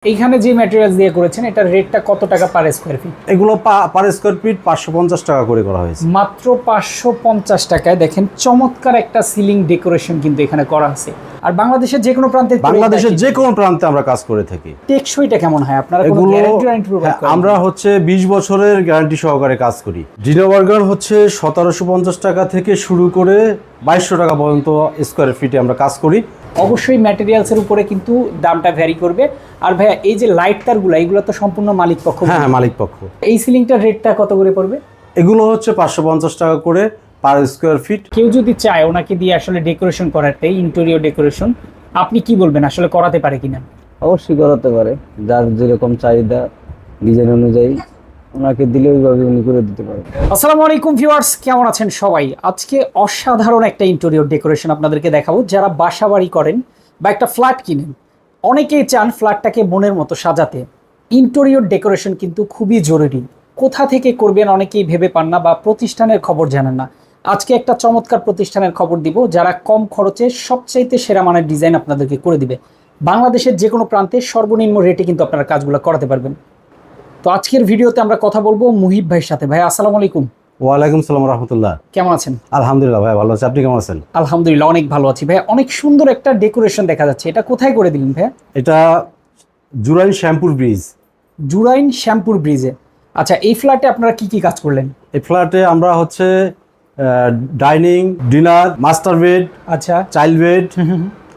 এইখানে যে ম্যাটেরিয়ালস দিয়ে করেছেন এটার রেটটা কত টাকা পার স্কয়ার ফিট? এগুলো পার স্কয়ার ফিট 550 টাকা করে করা হয়েছে। মাত্র 550 টাকায় দেখেন চমৎকার একটা সিলিং ডেকোরেশন কিন্তু এখানে করা আছে। আর বাংলাদেশের যে কোনো প্রান্তে আমরা কাজ করে থাকি। টেকসইটা কেমন হয়? আপনারা কোনো গ্যারান্টি প্রোভাইড করেন? আমরা হচ্ছে 20 বছরের গ্যারান্টি সহকারে কাজ করি। ডিনা বার্গার হচ্ছে 1750 টাকা থেকে শুরু করে 2200 টাকা পর্যন্ত স্কয়ার ফিটে আমরা কাজ করি। অবশ্যই ম্যাটেরিয়ালসের উপরে কিন্তু দামটা ভ্যারি করবে। আর ভাইয়া এই যে লাইট তারগুলো এগুলো তো সম্পূর্ণ মালিক পক্ষ। হ্যাঁ, মালিক পক্ষ। এই সিলিংটার রেটটা কত করে পড়বে? এগুলো হচ্ছে 550 টাকা করে পার স্কয়ার ফিট। কেউ যদি চায় ওনাকে দিয়ে আসলে ডেকোরেশন করাতে, ইন্টেরিয়র ডেকোরেশন, আপনি কি বলবেন আসলে করাতে পারে কিনা? অবশ্যই করাতে পারে, যার যেরকম চাহিদা ডিজাইন অনুযায়ী ওনাকে দিলে ওইভাবে উনি করে দিতে পারে। আসসালামু আলাইকুম ভিউয়ার্স, কেমন আছেন সবাই? আজকে অসাধারণ একটা ইন্টেরিয়র ডেকোরেশন আপনাদেরকে দেখাবো। যারা বাসা বাড়ি করেন বা একটা ফ্ল্যাট কিনেন, অনেকেই চান ফ্ল্যাটটাকে মনের মতো সাজাতে। ইন্টেরিয়র ডেকোরেশন কিন্তু খুবই জরুরি। কোথা থেকে করবেন অনেকেই ভেবে পান না বা প্রতিষ্ঠানের খবর জানেন না। আজকে একটা চমৎকার প্রতিষ্ঠানের খবর দিব, যারা কম খরচে সবচাইতে সেরা মানের ডিজাইন আপনাদেরকে করে দিবে। বাংলাদেশের যে কোনো প্রান্তে সর্বনিম্ন রেটে কিন্তু আপনারা কাজগুলো করাতে পারবেন। তো আজকের ভিডিওতে আমরা কথা বলবো মুহিব ভাইয়ের সাথে। ভাই আসসালামু আলাইকুম। ওয়ালাইকুম সালাম রাহমাতুল্লাহ। কেমন আছেন? আলহামদুলিল্লাহ ভাই, ভালো আছি। আপনি কেমন আছেন? আলহামদুলিল্লাহ অনেক ভালো আছি ভাই। অনেক সুন্দর একটা ডেকোরেশন দেখা যাচ্ছে, এটা কোথায় করে দিলেন ভাই? এটা জুরাইন শ্যামপুর ব্রিজ। জুরাইন শ্যামপুর ব্রিজে। আচ্ছা, এই ফ্ল্যাটে আপনারা কি কি কাজ করলেন? এই ফ্ল্যাটে আমরা হচ্ছে ডাইনিং, ডিনার, মাস্টার বেড, আচ্ছা, চাইল্ড বেড,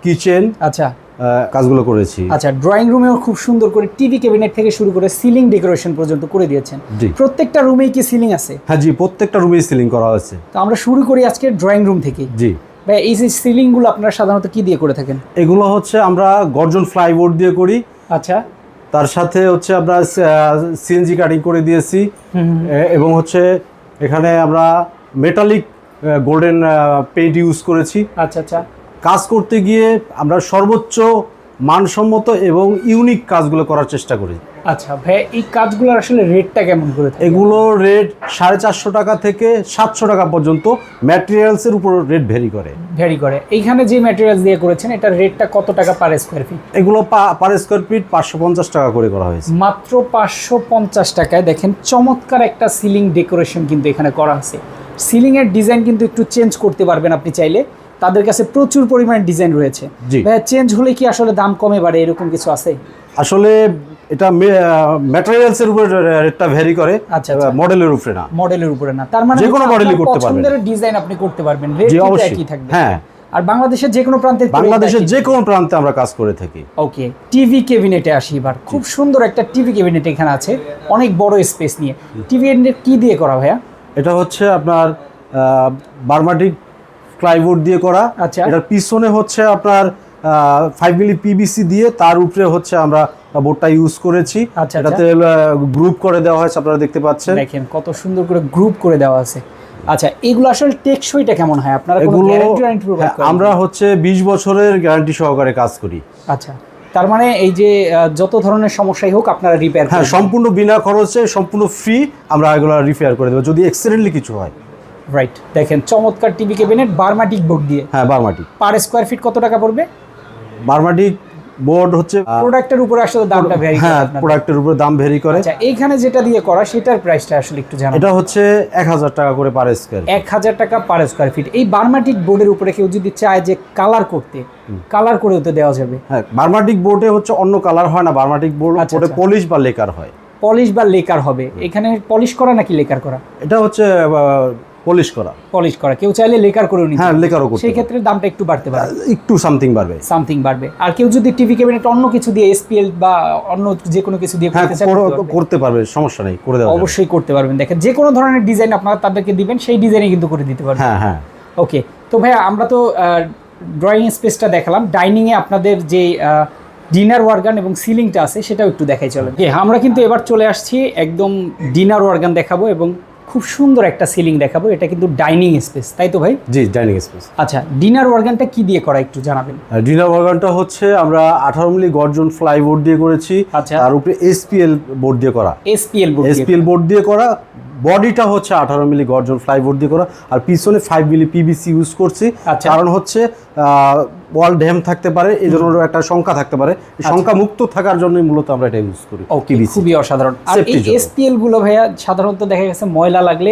কিচেন, আচ্ছা কাজগুলো করেছি। আচ্ছা, ড্রয়িং রুমেও খুব সুন্দর করে টিভি ক্যাবিনেট থেকে শুরু করে সিলিং ডেকোরেশন পর্যন্ত করে দিয়েছেন। জি। প্রত্যেকটা রুমেই কি সিলিং আছে? হ্যাঁ জি, প্রত্যেকটা রুমে সিলিং করা হয়েছে। তো আমরা শুরু করি আজকে ড্রয়িং রুম থেকে। জি ভাই, এই যে সিলিংগুলো আপনারা সাধারণত কি দিয়ে করে থাকেন? এগুলো হচ্ছে আমরা গর্জন ফ্লাইবোর্ড দিয়ে করি। আচ্ছা, তার সাথে হচ্ছে আমরা সিএনজি কাটিং করে দিয়েছি এবং হচ্ছে এখানে আমরা মেটালিক গোল্ডেন পেইন্ট ইউজ করেছি। আচ্ছা আচ্ছা। কাজ করতে গিয়ে আমরা সর্বোচ্চ মানসম্মত এবং ইউনিক কাজগুলো করার চেষ্টা করি। আচ্ছা ভাই, এই কাজগুলোর আসলে রেটটা কেমন করে থাকে? এগুলো রেট 450 টাকা থেকে 700 টাকা পর্যন্ত, ম্যাটেরিয়ালসের উপর রেট ভ্যারি করে। এইখানে যে ম্যাটেরিয়ালস দিয়ে করেছেন এটার রেটটা কত টাকা পার স্কয়ার ফিট? এগুলো পার স্কয়ার ফিট 550 টাকা করে করা হয়েছে। মাত্র 550 টাকায় দেখেন চমৎকার একটা সিলিং ডেকোরেশন কিন্তু এখানে করা আছে। সিলিংয়ের ডিজাইন কিন্তু একটু চেঞ্জ করতে পারবেন আপনি চাইলে, তাদের কাছে প্রচুর পরিমাণে ডিজাইন রয়েছে। ভাই, চেঞ্জ হলে কি আসলে দাম কমে বাড়ে এরকম কিছু আছে? আসলে এটা ম্যাটেরিয়ালসের উপর রেটটা ভ্যারি করে। আচ্ছা, মডেলের উপরে না। মডেলের উপরে না, তার মানে যে কোনো মডেলই করতে পারবেন। পছন্দের ডিজাইন আপনি করতে পারবেন, রেট একই থাকবে। হ্যাঁ। আর বাংলাদেশের যে কোনো প্রান্তে আমরা কাজ করে থাকি। ওকে, টিভি ক্যাবিনেটে আসি এবার। খুব সুন্দর একটা টিভি ক্যাবিনেট এখানে আছে, অনেক বড় স্পেস নিয়ে। টিভি ক্যাবিনেট কি দিয়ে করা ভাইয়া? এটা হচ্ছে আপনার বার্মাটিক প্লাইবোর্ড দিয়ে করা। আচ্ছা। এটার পিছনে হচ্ছে আপনার 5 মিলি পিভিসি দিয়ে, তার উপরে হচ্ছে আমরা বোর্ডটা ইউজ করেছি। আচ্ছা, এটাতে গ্রুপ করে দেওয়া হয়েছে, আপনারা দেখতে পাচ্ছেন। দেখেন কত সুন্দর করে গ্রুপ করে দেওয়া আছে। আচ্ছা, এগুলো আসলে টেকসইটা কেমন হয়? আপনারা কোনো গ্যারান্টি প্রোভাইড করেন? আমরা হচ্ছে 20 বছরের গ্যারান্টি সহকারে কাজ করি। আচ্ছা, তার মানে এই যে যত ধরনের সমস্যাই হোক আপনারা রিপেয়ার হ্যাঁ, সম্পূর্ণ বিনা খরচে, সম্পূর্ণ ফ্রি আমরা এগুলো রিপেয়ার করে দেবো যদি এক্সিডেন্টলি কিছু হয়। রাইট, দেখেন চমৎকার টিভি ক্যাবিনেট বার্মাটিক বোর্ড দিয়ে। হ্যাঁ, বার্মাটিক। পার স্কয়ার ফিট কত টাকা পড়বে? বার্মাটিক বোর্ড হচ্ছে প্রোডাক্টের উপরে আসলে দামটা ভ্যারি করে। হ্যাঁ, প্রোডাক্টের উপরে দাম ভ্যারি করে। আচ্ছা, এইখানে যেটা দিয়ে করা সেটার প্রাইসটা আসলে একটু জানান। এটা হচ্ছে 1000 টাকা করে পার স্কয়ার। 1000 টাকা পার স্কয়ার ফিট। এই বার্মাটিক বোর্ডের উপরে কেউ যদি চায় যে কালার করতে, কালার করেও তো দেওয়া যাবে। হ্যাঁ, বার্মাটিক বোর্ডে হচ্ছে অন্য কালার হয় না, বার্মাটিক বোর্ডে পলিশ বা লেকার হয়। পলিশ বা লেকার হবে। এখানে পলিশ করা নাকি লেকার করা? এটা হচ্ছে পলিশ করা। কেউ চাইলে লেকার করেও নিতে। হ্যাঁ, লেকারও করতে। সেই ক্ষেত্রে দামটা একটু বাড়তে পারে, একটু সামথিং বাড়বে। আর কেউ যদি টিভি ক্যাবিনেট অন্য কিছু দিয়ে, এসপিএল বা অন্য যে কোনো কিছু দিয়ে করতে চায় করতে পারবে, সমস্যা নেই, করে দেওয়া অবশ্যই করতে পারবেন। দেখেন যে কোনো ধরনের ডিজাইন আপনারা তাদেরকে দিবেন, সেই ডিজাইনে কিন্তু করে দিতে পারবেন। হ্যাঁ হ্যাঁ। ওকে, তো ভাইয়া আমরা তো ড্রয়িং স্পেসটা দেখালাম, ডাইনিংয়ে আপনাদের যে ডিনার ওয়ার্গান এবং সিলিংটা আছে সেটাও একটু দেখাই চলেন। আমরা কিন্তু এবার চলে আসছি একদম ডিনার ওয়ার্গান দেখাবো এবং খুব সুন্দর একটা সিলিং দেখাবো। এটা কিন্তু ডাইনিং স্পেস, তাই তো ভাই? জি, ডাইনিং স্পেস। আচ্ছা, ডিনার ওয়ার্গানটা কি দিয়ে করা একটু জানাবেন? ডিনার ওয়ার্গানটা হচ্ছে আমরা 18 মিলি গর্জন ফ্লাইবোর্ড দিয়ে করেছি। আচ্ছা। তার উপরে এসপিএল বোর্ড দিয়ে করা। এসপিএল বোর্ড দিয়ে করা, বডিটা হচ্ছে 18 মিলি গর্জন ফ্লাইবোর্ড দিয়ে করা, আর পিছনে 5 মিলি পিভিসি ইউজ করছি। আচ্ছা। কারণ হচ্ছে ওয়াল ড্যাম থাকতে পারে, এই জন্য একটা শঙ্কা থাকতে পারে, এই শঙ্কা মুক্ত থাকার জন্যই মূলত আমরা এটা ইউজ করি। খুবই অসাধারণ। আর এই Safety-র জন্য। এসপিএল গুলো ভাইয়া সাধারণত দেখা গেছে ময়লা লাগলে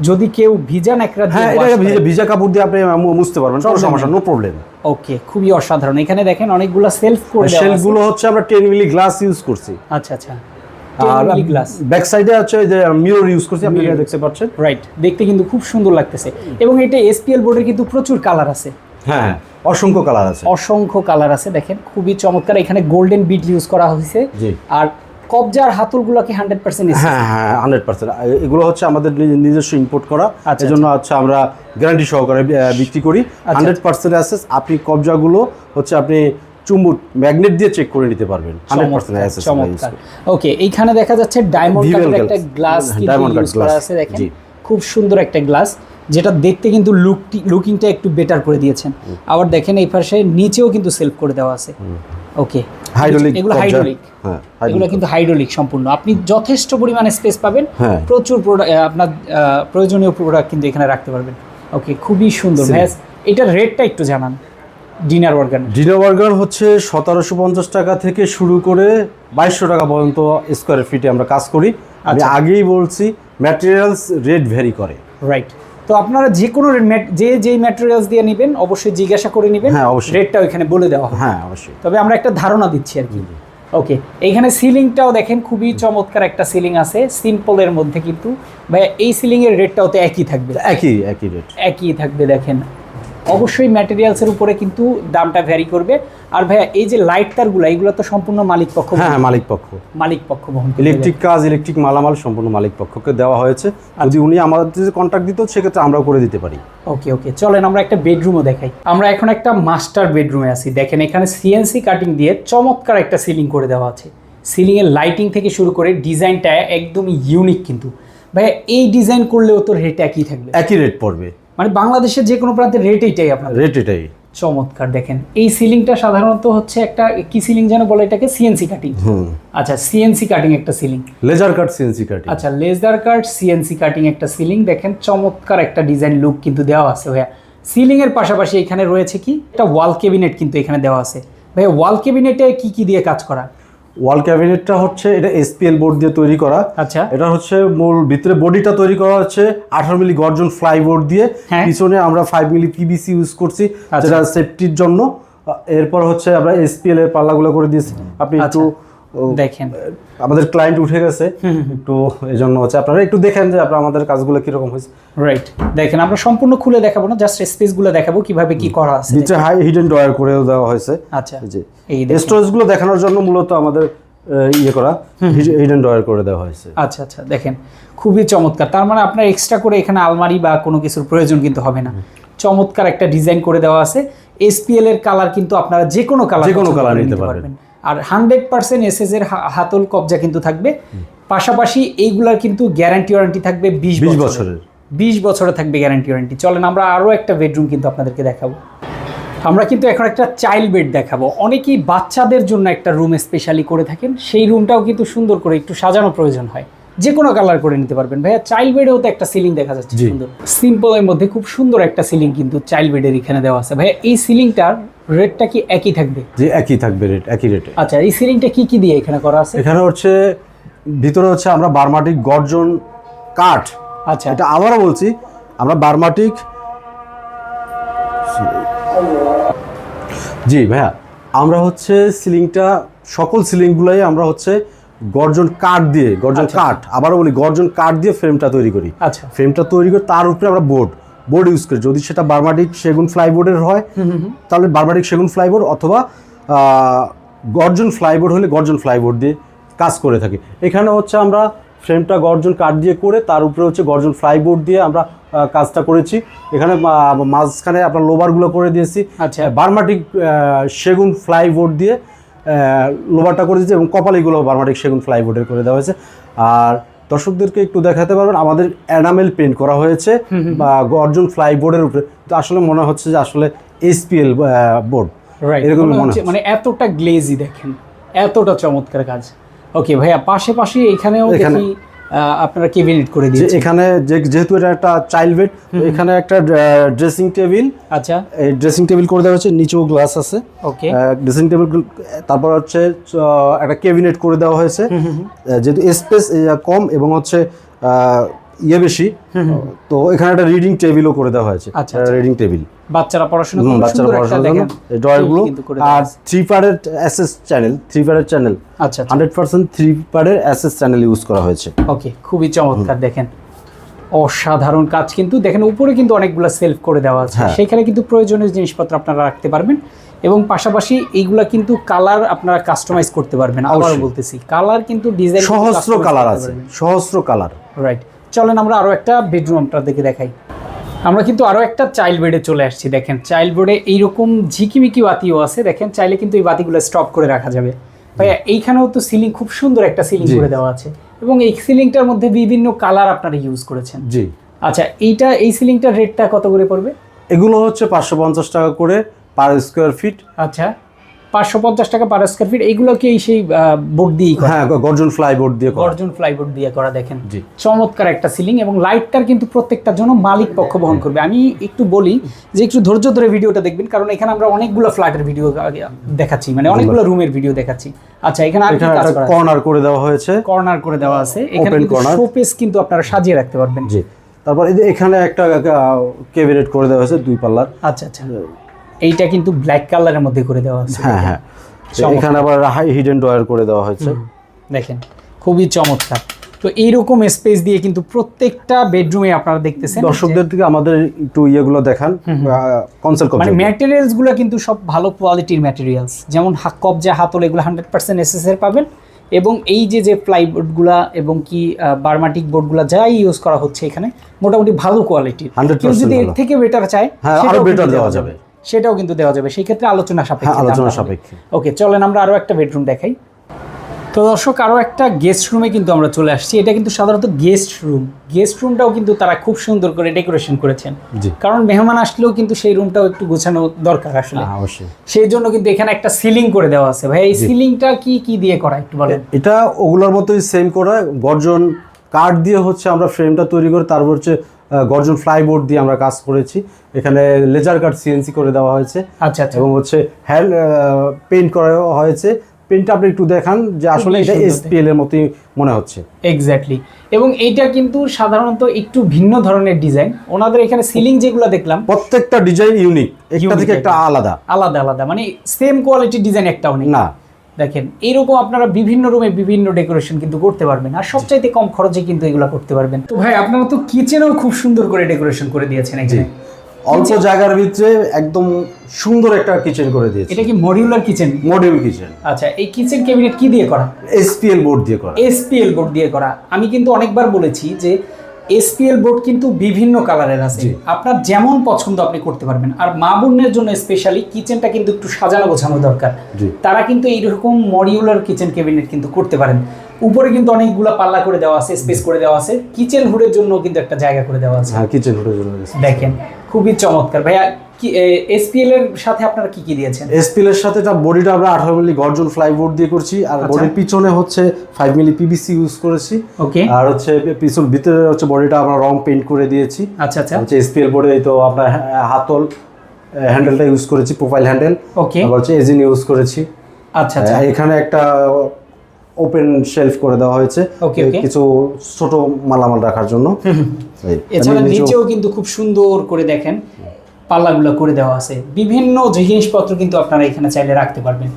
যদি কেউ ভিজা ন্যাকড়া দিয়ে হ্যাঁ, wash এটা করে- ভিজা কাপড় দিয়ে আপনি মুছতে পারবেন, কোনো সমস্যা, নো প্রবলেম। ওকে, খুবই অসাধারণ। এখানে দেখেন অনেকগুলো সেলফ করে দেওয়া শেলফ আছে। গুলো হচ্ছে আমরা 10 মিলি গ্লাস ইউজ করছি, আচ্ছা আচ্ছা, আর গ্লাস, ব্যাক সাইডে হচ্ছে যে মিরর ইউজ করছি, আপনি এটা দেখতে পাচ্ছেন। রাইট, দেখতে কিন্তু খুব সুন্দর লাগতেছে। এবং এটা এসপিএল বোর্ডের কিন্তু প্রচুর কালার আছে, হ্যাঁ, অসংখ্য কালার আছে, অসংখ্য কালার আছে। দেখেন খুবই চমৎকার। এখানে গোল্ডেন বিট ইউজ করা হয়েছে। জি। আর কবজার হাতুলগুলো কি 100% হ্যাঁ হ্যাঁ 100%। এগুলো হচ্ছে আমাদের নিজস্ব ইম্পোর্ট করা, আচ্ছা, এজন্য হচ্ছে আমরা গ্যারান্টি সহকারে বিক্রি করি। 100% অ্যাসেস। আপনি কবজাগুলো হচ্ছে আপনি চুম্বক ম্যাগনেট দিয়ে চেক করে নিতে পারবেন, 100% অ্যাসেস। চমৎকার। ওকে, এইখানে দেখা যাচ্ছে ডায়মন্ড Vival কাটের একটা গ্লাস Diamond cut ইউজ করা glass, আছে। দেখেন জি। খুব সুন্দর একটা গ্লাস, যেটা দেখতে কিন্তু লুকিংটা একটু বেটার করে দিয়েছেন। আবার দেখেন এই পাশে নিচেও কিন্তু সেলফ করে দেওয়া আছে। ওকে, হাইড্রোলিক, এগুলো হাইড্রোলিক, হ্যাঁ, এগুলো কিন্তু হাইড্রোলিক সম্পূর্ণ। আপনি যথেষ্ট পরিমাণে স্পেস পাবেন, হ্যাঁ। প্রচুর আপনার প্রয়োজনীয় প্রোডাক্ট কিন্তু এখানে রাখতে পারবেন। ওকে, খুবই সুন্দর। ভাইয়া এটার রেটটা একটু জানান। ডিনার ওয়ার্গান হচ্ছে 1750 টাকা থেকে শুরু করে 2200 টাকা পর্যন্ত স্কোয়ার ফিটে আমরা কাজ করি। আমি আচ্ছা। আগেই বলছি ম্যাটেরিয়ালস রেট ভ্যারি করে। রাইট। তো আপনারা যে কোনো যেই ম্যাটেরিয়ালস দিয়ে নেবেন অবশ্যই জিজ্ঞাসা করে নেবেন। হ্যাঁ, অবশ্যই। রেটটা ওইখানে বলে দেওয়া হবে। হ্যাঁ, অবশ্যই। তবে আমরা একটা ধারণা দিচ্ছি আর কি। ওকে, এইখানে সিলিংটাও দেখেন খুবই চমৎকার একটা সিলিং আছে, সিম্পলের মধ্যে। কিন্তু ভাইয়া এই সিলিং এর রেটটাও তো একই থাকবে? একই রেট। একই থাকবে। দেখেন অবশ্যই ম্যাটেরিয়ালসের উপরে কিন্তু দামটা ভ্যারি করবে। আর ভাইয়া এই যে লাইট তারগুলো, এইগুলো তো সম্পূর্ণ মালিক পক্ষ হ্যাঁ, মালিক পক্ষ বহন করবে। ইলেকট্রিক কাজ, ইলেকট্রিক মালামাল সম্পূর্ণ মালিক পক্ষকে দেওয়া হয়েছে। যদি উনি আমাদের যে কন্ট্রাক্ট দিত, সেক্ষেত্রে আমরাও করে দিতে পারি। ওকে ওকে, চলেন আমরা একটা বেডরুমও দেখাই। আমরা এখন একটা মাস্টার বেডরুমে আছি। দেখেন এখানে সিএনসি কাটিং দিয়ে চমৎকার একটা সিলিং করে দেওয়া আছে। সিলিংয়ের লাইটিং থেকে শুরু করে ডিজাইনটা একদমই ইউনিক। কিন্তু ভাইয়া এই ডিজাইন করলেও তো রেট একই থাকবে? একই রেট পড়বে, মানে বাংলাদেশের যে কোনো প্রান্তের রেট এইটাই আপনার? রেট এটাই। চমৎকার। দেখেন এই সিলিংটা সাধারণত হচ্ছে একটা কি সিলিং যেন বলে এটাকে? CNC cutting. আচ্ছা, সিএনসি কাটিং একটা ceiling, laser cut CNC cutting. আচ্ছা, লেজার কাট সিএনসি কাটিং একটা সিলিং। দেখেন চমৎকার একটা ডিজাইন লুক কিন্তু দেওয়া আছে ভাইয়া। সিলিং এর পাশাপাশি এখানে রয়েছে কি একটা ওয়াল ক্যাবিনেট কিন্তু এখানে দেওয়া আছে। ভাইয়া ওয়াল ক্যাবিনেটে কি কি দিয়ে কাজ করা? ওয়াল ক্যাবিনেটটা হচ্ছে এটা এসপিএল বোর্ড দিয়ে তৈরি করা। আচ্ছা, এটা হচ্ছে মূল ভিতরে বডিটা তৈরি করা হচ্ছে 18 মিলি গর্জন ফ্লাইবোর্ড দিয়ে। হ্যাঁ। পিছনে আমরা 5 মিলি পিভিসি ইউজ করছি, আচ্ছা। যেটা সেফটির জন্য। এরপর হচ্ছে আমরা এসপিএল এর পাল্লাগুলো করে দিয়েছি। আপনি একটু দেখেন আমাদের ক্লায়েন্ট উঠে গেছে একটু, এই জন্য হচ্ছে আপনারা একটু দেখেন যে আপনার আমাদের কাজগুলো কিরকম হয়েছে। রাইট। দেখেন আমরা সম্পূর্ণ খুলে দেখাবো না, জাস্ট স্পেসগুলো দেখাবো কিভাবে কি করা আছে। নিচে হাই হিডেন ড্রয়ার করেও দেওয়া হয়েছে। আচ্ছা, জি, এই দেখেন। স্টোরেজগুলো দেখানোর জন্য মূলত আমাদের ইয়ে করা হিডেন ড্রয়ার করে দেওয়া হয়েছে। আচ্ছা আচ্ছা, দেখেন খুবই চমৎকার। তার মানে আপনার এক্সট্রা করে এখানে আলমারি বা কোনো কিছুর প্রয়োজন কিন্তু হবে না। চমৎকার একটা ডিজাইন করে দেওয়া আছে। এসপিএল এর কালার কিন্তু আপনারা যে কোনো কালার নিতে পারবেন। আর 100% এসএস এর হাতল কবজা কিন্তু থাকবে। পাশাপাশি এইগুলার কিন্তু গ্যারান্টি ওয়ারেন্টি থাকবে 20 বছরের। 20 বছরে থাকবে গ্যারান্টি ওয়ারেন্টি। চলেন আমরা আরও একটা বেডরুম কিন্তু আপনাদেরকে দেখাবো। আমরা কিন্তু এখন একটা চাইল্ড বেড দেখাবো। অনেকেই বাচ্চাদের জন্য একটা রুম স্পেশালি করে থাকেন, সেই রুমটাও কিন্তু সুন্দর করে একটু সাজানো প্রয়োজন হয়, যে কোনো কালার করে নিতে পারবেন। ভাইয়া চাইল্ড বেডেও তো একটা সিলিং দেখা যাচ্ছে সুন্দর, সিম্পলের মধ্যে খুব সুন্দর একটা সিলিং কিন্তু চাইল্ড বেডের এখানে দেওয়া আছে। ভাইয়া এই সিলিংটার রেটটা কি একই থাকবে? যে একই থাকবে রেট, একই রেটে। আচ্ছা, এই সিলিংটা কি কি দিয়ে এখানে করা আছে? এখানে হচ্ছে ভিতরে হচ্ছে আমরা বার্মাটিক গর্জন কাঠ। আচ্ছা, এটা আবারও বলছি, আমরা বার্মাটিক, জি ভাইয়া, আমরা হচ্ছে সিলিংটা সকল সিলিংগুলাই আমরা হচ্ছে গর্জন কাঠ দিয়ে, গর্জন কাঠ, আবারও বলি গর্জন কাঠ দিয়ে ফ্রেমটা তৈরি করি। আচ্ছা, ফ্রেমটা তৈরি করে তার উপরে আমরা বোর্ড ইউজ করি। যদি সেটা বার্মাটিক সেগুন ফ্লাইবোর্ডের হয় তাহলে বার্মাটিক সেগুন ফ্লাইবোর্ড, অথবা গর্জন ফ্লাইবোর্ড হলে গর্জন ফ্লাইবোর্ড দিয়ে কাজ করে থাকি। এখানে হচ্ছে আমরা ফ্রেমটা গর্জন কাঠ দিয়ে করে তার উপরে হচ্ছে গর্জন ফ্লাইবোর্ড দিয়ে আমরা কাজটা করেছি। এখানে মাঝখানে আপনার লোবারগুলো করে দিয়েছি আচ্ছা, বার্মাটিক সেগুন ফ্লাইবোর্ড দিয়ে লোবারটা করে দিয়েছি, এবং কপালিগুলো বার্মাটিক সেগুন ফ্লাইবোর্ডের করে দেওয়া হয়েছে। আর দর্শকদেরকে একটু দেখাতে পারবেন আমাদের এনামেল পেন্ট করা হয়েছে বা গর্জন ফ্লাইবোর্ডের উপরে, তো আসলে মনে হচ্ছে যে আসলে এসপিএল বোর্ড এরকম মনে হচ্ছে, মানে এতটা গ্লেজি দেখেন, এতটা চমৎকার কাজ। ওকে ভাইয়া, পাশাপাশি এখানেও দেখি আপনারা ক্যাবিনেট করে যে দিয়েছেন। এখানে যেহেতু এটা একটা চাইল্ড বেড, এখানে একটা ড্রেসিং টেবিল, আচ্ছা এই ড্রেসিং টেবিল করে দেওয়া হচ্ছে, নিচেও গ্লাস আছে, ওকে ড্রেসিং টেবিল। তারপর হচ্ছে একটা ক্যাবিনেট করে দেওয়া হয়েছে, যেহেতু স্পেস কম এবং হচ্ছে বেশি, তো এখানে একটা রিডিং টেবিলও করে দেওয়া হয়েছে। আচ্ছা, রিডিং টেবিল বাচ্চারা পড়াশোনা করবে, বাচ্চারা সুন্দর একটা পড়াশোনার জন্য দেখেন এই ড্রয়ারগুলো। কিন্তু করে দেওয়া আর আছে। 3 পার্টের এসএস চ্যানেল, 3 পার্টের চ্যানেল, আচ্ছা 100% 3 পার্টের এসএস চ্যানেল ইউজ করা হয়েছে। ওকে, খুবই চমৎকার দেখেন, অসাধারণ কাজ কিন্তু দেখেন। উপরে কিন্তু অনেকগুলো সেলফ করে দেওয়া আছে, হ্যাঁ। সেখানে কিন্তু প্রয়োজনীয় জিনিসপত্র আপনারা রাখতে পারবেন এবং পাশাপাশি এইগুলা কিন্তু কালার আপনারা কাস্টমাইজ করতে পারবেন। আবার অবশ্যই। বলতেছি, কালার কিন্তু ডিজাইন সহস্র কালার আছে, সহস্র কালার। রাইট, চলেন আমরা আরো একটা বেডরুম আপনাদেরকে দেখাই। আমরা কিন্তু আরো একটা চাইল্ড বেডে চলে আসছি। দেখেন চাইল্ড বেডে এইরকম ঝিকিমিকি বাতিও আছে, দেখেন চাইলে কিন্তু এই বাতিগুলো স্টপ করে রাখা যাবে। ভাইয়া এইখানেও তো সিলিং, খুব সুন্দর একটা সিলিং জি। করে দেওয়া আছে এবং এই সিলিংটার মধ্যে বিভিন্ন কালার আপনারা ইউজ করেছেন। জি, আচ্ছা, এই সিলিংটার রেটটা কত করে পড়বে? এগুলো হচ্ছে 550 টাকা করে পার স্কোয়ার ফিট। আচ্ছা, 550 টাকা পার স্কোয়ার ফিট। এইগুলো কি সেই বোর্ড দিয়েই করা? হ্যাঁ, গর্জন ফ্লাই বোর্ড দিয়ে করা। গর্জন ফ্লাইবোর্ড দিয়ে করা। দেখেন জি। চমৎকার একটা সিলিং এবং লাইটটার কিন্তু প্রত্যেকটার জন্য মালিক পক্ষ বহন করবে। আমি একটু বলি যে একটু ধৈর্য ধরে ভিডিওটা দেখবেন, কারণ এখানে আমরা অনেকগুলো ফ্ল্যাটের ভিডিও দেখাচ্ছি, মানে অনেকগুলো রুমের ভিডিও দেখাচ্ছি। আচ্ছা, এখানে আর কি এখানে কাজ একটা করা আছে? কর্নার করে দেওয়া হয়েছে, কর্নার করে দেওয়া আছে, এখানে Open কিন্তু corner। শোপিস কিন্তু আপনারা সাজিয়ে রাখতে পারবেন। জি। তারপর এখানে একটা ক্যাবিনেট করে দেওয়া হয়েছে 2 পাল্লার। আচ্ছা আচ্ছা, এইটা কিন্তু ব্ল্যাক কালারের মধ্যে করে দেওয়া আছে। হ্যাঁ হ্যাঁ, চমৎকার। এখানে আবার হাই হিডেন ড্রয়ার করে দেওয়া হয়েছে। দেখেন খুবই চমৎকার। তো এইরকম স্পেস দিয়ে কিন্তু প্রত্যেকটা বেডরুমে আপনারা দেখতেছেন। দর্শকদের থেকে আমাদের একটু ইয়েগুলো দেখান, কনসেপ্ট মানে ম্যাটেরিয়ালস গুলো কিন্তু সব ভালো কোয়ালিটির ম্যাটেরিয়ালস, যেমন কবজা হাতল এগুলো 100% এসএসএর পাবেন এবং এই যে প্লাইবোর্ডগুলা এবং কি বার্মাটিক বোর্ডগুলা যাই ইউজ করা হচ্ছে এখানে মোটামুটি ভালো কোয়ালিটির। 100% কেউ যদি এর ভালো। থেকে বেটার চায় হ্যাঁ, আরো সেটাও better কিন্তু দেওয়া যাবে। সেটাও কিন্তু দেওয়া যাবে, সেই ক্ষেত্রে আলোচনা সাপেক্ষে। হ্যাঁ, আলোচনা সাপেক্ষে। ওকে, চলেন আমরা আরো একটা বেডরুম দেখাই। তো দর্শক, আরও একটা গেস্ট রুমে কিন্তু আমরা চলে আসছি। এটা কিন্তু সাধারণত গেস্ট রুমটাও কিন্তু তারা খুব সুন্দর করে ডেকোরেশন করেছেন, জি। কারণ মেহমান আসলেও কিন্তু সেই রুমটাও একটু গোছানো দরকার আসলে। অবশ্যই। সেই জন্য কিন্তু এখানে একটা সিলিং করে দেওয়া আছে। ভাই এই সিলিংটা কি দিয়ে করা একটু বলেন? এটা ওগুলোর মতোই সেম করা, গর্জন কাঠ দিয়ে হচ্ছে আমরা ফ্রেমটা তৈরি করে, তারপর হচ্ছে গর্জন ফ্লাইবোর্ড দিয়ে আমরা কাজ করেছি। এখানে লেজার কাট সিএনসি করে দেওয়া হয়েছে। আচ্ছা আচ্ছা, এবং হচ্ছে হ্যান্ড পেইন্ট করা হয়েছে। পেইন্টটা আপনি একটু দেখান যে আসলে এটা সুন্দর এসপিএল এর মতোই মনে হচ্ছে। এক্স্যাক্টলি। এবং এইটা কিন্তু সাধারণত একটু ভিন্ন ধরনের ডিজাইন। ওনাদের এখানে সিলিং যেগুলো দেখলাম প্রত্যেকটা ডিজাইন ইউনিক, একটা থেকে একটা আলাদা আলাদা, মানে সেম কোয়ালিটির ডিজাইন একটাও নেই। না। দেখেন এইরকম আপনারা বিভিন্ন রুমে বিভিন্ন ডেকোরেশন কিন্তু করতে পারবেন, আর সবচাইতে কম খরচে কিন্তু এগুলো করতে পারবেন। তো ভাই আপনারা তো কিচেনও খুব সুন্দর করে ডেকোরেশন করে দিয়েছেন এখানে। অল্প জায়গার ভিতরে একদম সুন্দর একটা কিচেন করে দিয়েছে। এটা কি মডিউলার কিচেন? Module kitchen. আচ্ছা, এই কিচেন ক্যাবিনেট কি দিয়ে করা? এসপিএল বোর্ড দিয়ে করা। এসপিএল বোর্ড দিয়ে করা। আমি কিন্তু অনেকবার বলেছি যে এসপিএল বোর্ড কিন্তু বিভিন্ন কালারের আছে, আপনার যেমন পছন্দ আপনি করতে পারবেন। আর মা বোনের জন্য স্পেশালি কিচেনটা কিন্তু একটু সাজানো গোছানো দরকার, তারা কিন্তু এইরকম মডিউলার কিচেন ক্যাবিনেট কিন্তু করতে পারেন। উপরে কিন্তু অনেকগুলো পাল্লা করে দেওয়া আছে, স্পেস করে দেওয়া আছে, কিচেন হুডের জন্য কিন্তু একটা জায়গা করে দেওয়া আছে। হ্যাঁ, কিচেন হুডের জন্য। দেখেন খুবই চমৎকার। ভাইয়া কি এসপিএল এর সাথে আপনারা কি দিয়েছেন? এসপিএল এর সাথে বডিটা আমরা 18 মিলি গর্জন ফ্লাইবোর্ড দিয়ে করছি, আর বডির পিছনে হচ্ছে 5 মিলি পিভিসি ইউজ করেছি। ওকে। আর হচ্ছে পিছন ভিতরে হচ্ছে বডিটা আমরা রং পেইন্ট করে দিয়েছি। আচ্ছা আচ্ছা, হচ্ছে এসপিএল বোর্ডে তো আপনার হাতল হ্যান্ডেলটা ইউজ করেছি, প্রোফাইল হ্যান্ডেল। ওকে। আবার হচ্ছে এজিন ইউজ করেছি। আচ্ছা আচ্ছা, এখানে একটা ওপেন শেলফ করে দেওয়া হয়েছে কিছু ছোট মালামাল রাখার জন্য। এছাড়া নিচেও কিন্তু খুব সুন্দর করে দেখেন পাল্লাগুলো করে দেওয়া আছে, বিভিন্ন জিনিসপত্র কিন্তু আপনারা এখানে চাইলে রাখতে পারবেন।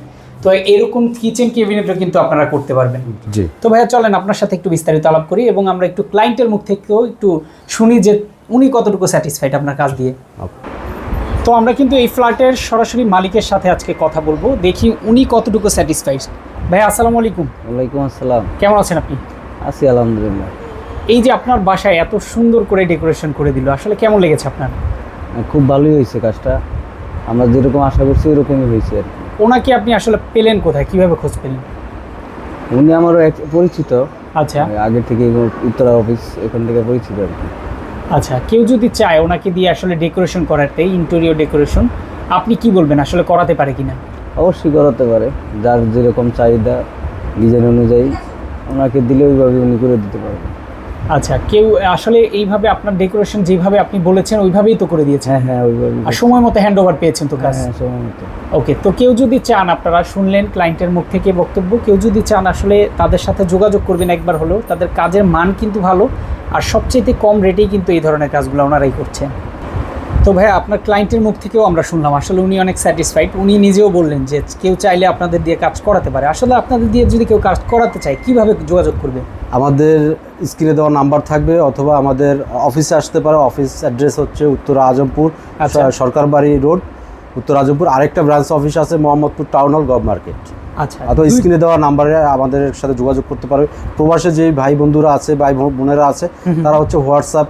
তো এরকম কিচেন ক্যাবিনেটও কিন্তু আপনারা করতে পারবেন। জি। তো ভাইয়া চলেন আপনার সাথে একটু বিস্তারিত আলাপ করি এবং আমরা একটু ক্লায়েন্টের মুখ থেকেও একটু শুনি যে উনি কতটুকু স্যাটিসফাইড আপনার কাজ দিয়ে। তো আমরা কিন্তু এই ফ্ল্যাটের সরাসরি মালিকের সাথে আজকে কথা বলবো, দেখি উনি কতটুকু স্যাটিসফাইড। ভাই আসসালামু আলাইকুম। ওয়ালাইকুম আসসালাম। কেমন আছেন আপনি? আছি আলহামদুলিল্লাহ। এই যে আপনার বাসায় এত সুন্দর করে ডেকোরেশন করে দিল, আসলে কেমন লেগেছে আপনার? খুব ভালোই হয়েছে কাজটা, আমরা যেরকম আশা করছি এরকমই হয়েছে আর কি। ওনাকে আপনি আসলে পেলেন কোথায়, কিভাবে খোঁজ পেলেন? উনি আমারও এক পরিচিত। আচ্ছা আগে থেকে উত্তরা অফিস, এখান থেকে পরিচিত আর কি। আচ্ছা, কেউ যদি চায় ওনাকে দিয়ে আসলে ডেকোরেশন করাতে, ইন্টেরিয়র ডেকোরেশন, আপনি কি বলবেন আসলে করাতে পারে কিনা? অবশ্যই করাতে পারে, যার যেরকম চাহিদা ডিজাইন অনুযায়ী ওনাকে দিলে ওইভাবে উনি করে দিতে পারবেন। আচ্ছা, কেউ আসলে এইভাবে আপনার ডেকোরেশন যেভাবে আপনি বলেছেন ওইভাবেই তো করে দিয়েছেন। হ্যাঁ ওইভাবে। আর সময় মতো হ্যান্ড ওভার পেয়েছেন তো কাজ? হ্যাঁ সময় মতো। ওকে, তো কেউ যদি চান, আপনারা শুনলেন ক্লায়েন্টের মুখ থেকে বক্তব্য, কেউ যদি চান আসলে তাদের সাথে যোগাযোগ করবেন একবার হলেও। তাদের কাজের মান কিন্তু ভালো, আর সবচেয়ে কম রেটেই কিন্তু এই ধরনের কাজগুলো ওনারাই করছেন। তো ভাইয়া, আপনার ক্লায়েন্টের মুখ থেকেও আমরা শুনলাম আসলে উনি অনেক স্যাটিসফাইড। উনি নিজেও বললেন যে কেউ চাইলে আপনাদের দিয়ে কাজ করাতে পারে। আসলে আপনাদের দিয়ে যদি কেউ কাজ করাতে চায় কিভাবে যোগাযোগ করবে? আমাদের স্ক্রিনে দেওয়া নাম্বার থাকবে, অথবা আমাদের অফিসে আসতে পারে। অফিস অ্যাড্রেস হচ্ছে উত্তর আজমপুর, আচ্ছা। সরকারবাড়ি রোড, উত্তর আজমপুর। আরেকটা ব্রাঞ্চ অফিস আছে Mohammadpur town hall gov market. আচ্ছা, অথবা স্ক্রিনে দেওয়া নাম্বারে আমাদের সাথে যোগাযোগ করতে পারবে। প্রবাসে যে ভাই বন্ধুরা আছে, ভাই বোনেরা আছে, তারা হচ্ছে হোয়াটসঅ্যাপ,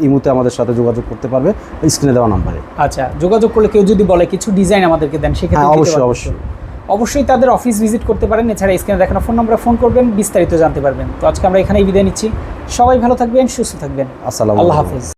ইমুতে আমাদের সাথে যোগাযোগ করতে পারবে স্ক্রিনে দেওয়া নাম্বারে। আচ্ছা, যোগাযোগ করলে কেউ যদি বলে কিছু ডিজাইন আমাদেরকে দেন, সেক্ষেত্রে হ্যাঁ, দিতে অবশ্যই পারবেন? অবশ্যই অবশ্যই তাদের অফিস ভিজিট করতে পারেন। এছাড়া স্ক্রিনে দেখানো ফোন নম্বরে ফোন করবেন, বিস্তারিত জানতে পারবেন। তো আজকে আমরা এখানেই বিদায় নিচ্ছি। সবাই ভালো থাকবেন, সুস্থ থাকবেন। আসসালামু আল্লাহ আলাইকুম। হাফেজ।